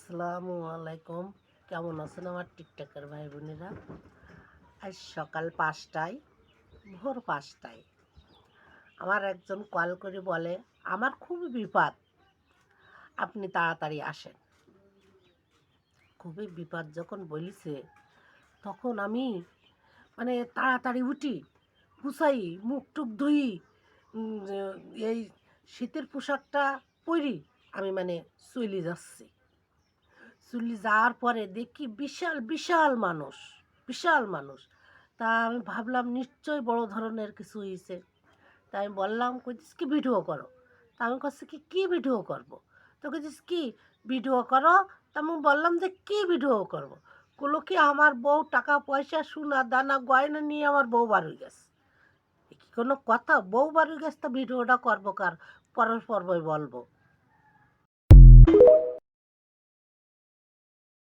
আসসালামু আলাইকুম। কেমন আছেন আমার টিকটকের ভাই বোনেরা? আজ সকাল 5টায়, ভোর 5টায় আমার একজন কল করে বলে, আমার খুবই বিপদ, আপনি তাড়াতাড়ি আসেন। খুবই বিপদ যখন বলিছে, তখন আমি তাড়াতাড়ি উঠি, গুছাই, মুখ টুক ধুই, এই শীতের পোশাকটা পরি, আমি চলে যাচ্ছি। চলে যাওয়ার পরে দেখি বিশাল বিশাল মানুষ, বিশাল মানুষ। তা আমি ভাবলাম নিশ্চয়ই বড় ধরনের কিছু হয়েছে। তাই আমি বললাম, কইছিস কি ভিডিও করো? তা আমি কাছে কি কী ভিডিও করব? তো কইছিস কি ভিডিও করো? তা আমি বললাম যে কী ভিডিও করব? গুলো কি আমার বউ টাকা পয়সা সোনা দানা গয়না নিয়ে আমার বউ বার হয়ে গেছে। এ কি কোনো কথা? বউ বার হয়ে গেছে, তা ভিডিওটা করবো কার? পরের পর্বই বলবো।